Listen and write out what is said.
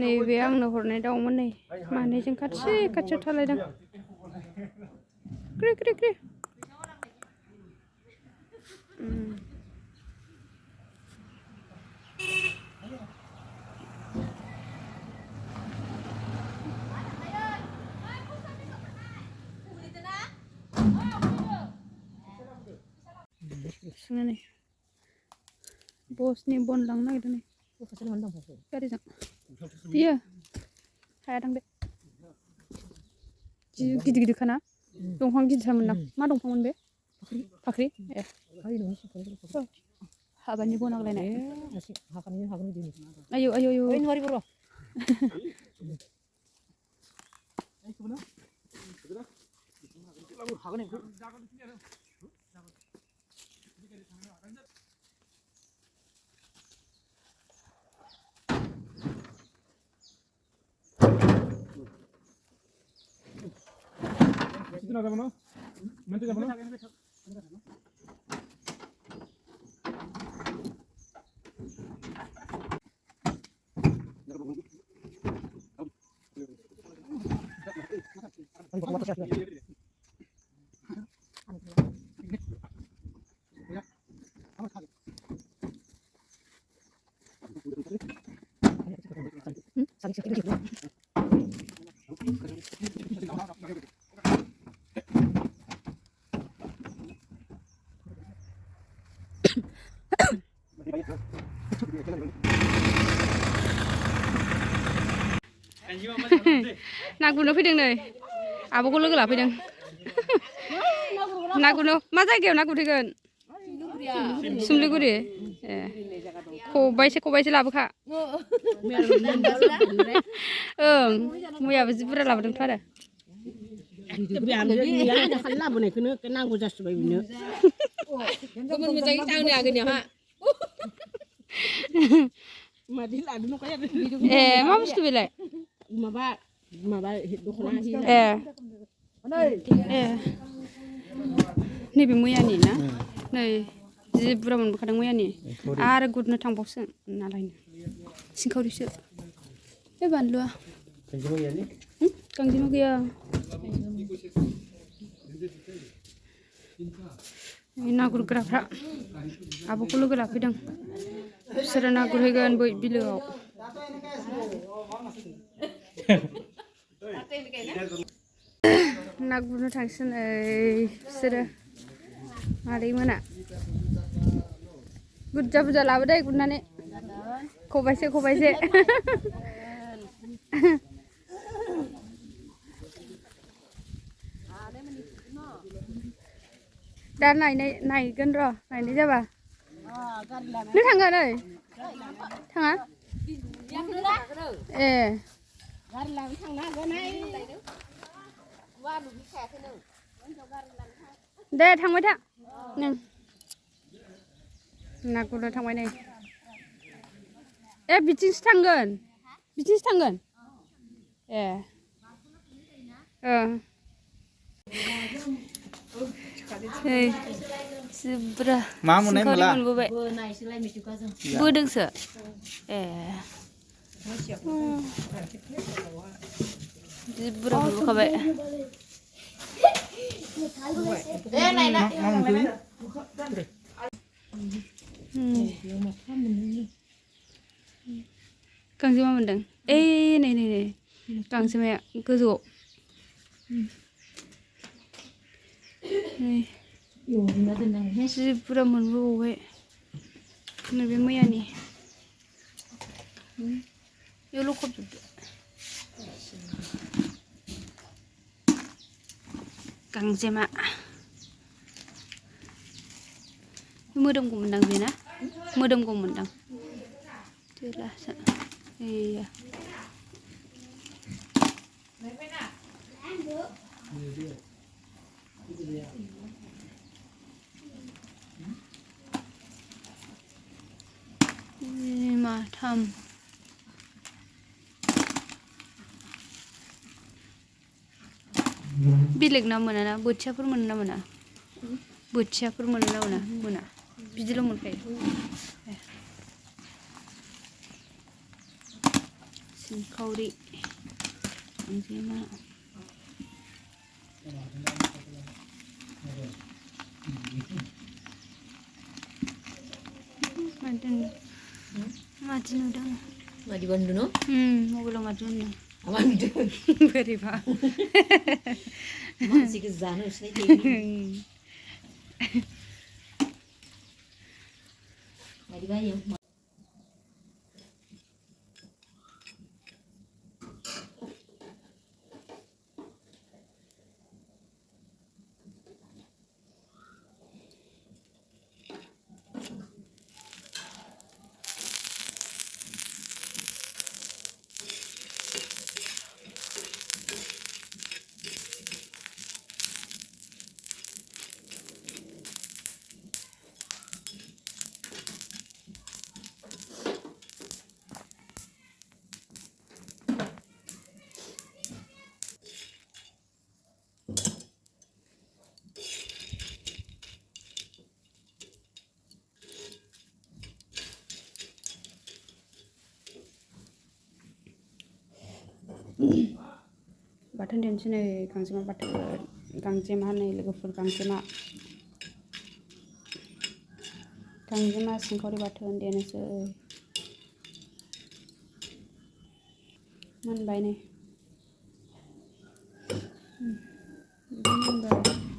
नैबे आंनो हरनाय दाउमोन नै मानैजों खाथियाव थालायदों क्रि क्रि क्रि नै बसनि बन लांनो नागिरदों नै गारिजों बियो हाया थांदो जि गिदिर गिदिर खाना दंफां गिदिरथारमोन ना मा दंफांमोन बे फाख्रि ए हाबानि बन आग्लायनाय आयौ आयौ आयौ कितना जाबो ना मेंटे जाबो ना ना गुरनो फैदों नै आब'खौ लोगो लाफैदों ना गुरनो मा जायगायाव ना गुरहैगोन सुमलिगुरि ए खबाइसे लाबोखा ओं मैयाबो जि बुरजा लाबोदोंथ' आरो लाबोनायखौनो नांगौ जासिबाय बिनो गुबुन मोजाङै दांनो आगोनियावहा मादि लादो नखाय ए मा बुस्थु बेलाय माबा दख'ना ए ए नैबे मैयानि ना नै जि बुरजा मोनबोखादों मैयानि आरो गुरनो थांबावसो नालायनो सिंखावरिसो बे बानलुआ गांजेमा गैया ना गुरग्राफ्रा आब'खौ लोगो लाफैदों बिसोरो ना गुरहैगोन बै बिलोआव ना गुरनो थांसिगोन बिसोरो मादै मोना बुरजा बुरजा लाबोदो गुरनानै खबाइसे दा नायगोन र' नायनाय जाबा नों थांगोन ओइ थाङा ए गारि लानो थांनो हागोनहाय दे थांबाय था नों ना गुरनो थांबाय नै ए बिथिंसो थांगोन ए जिब्रा सिंखावरि मोनबोबाय बोदोंसो ए जिब्रा मोनबोखाबाय गांजेमा मोनदों नै गांजेमाया गोजौआव जि बुरजा मोनबोबावबाय नैबे मैयानि बेयाव लखबजोबदो गांजेमा मोदोमगौमोनदां बेना मोदोमगौमोनदां थैलासो गैया माथाम बेलेग ना मोना ना बोथियाफोर मोनो ना मोना बोथियाफोर मोनो ना मोना बिदिल' मोनखायो सिंखावरि गांजेमा mati nudah. Mati bandu no? Mau belum mati nudah. Aman itu. Beri pak. Masih ke sana sih. Mati bayang. Bathon देनोसै नै गांजेमा बाथोन गांजेमा नै लोगोफोर गांजेमा सिंखावरि बाथोन देनोसै मोनबाय नै मोनबाय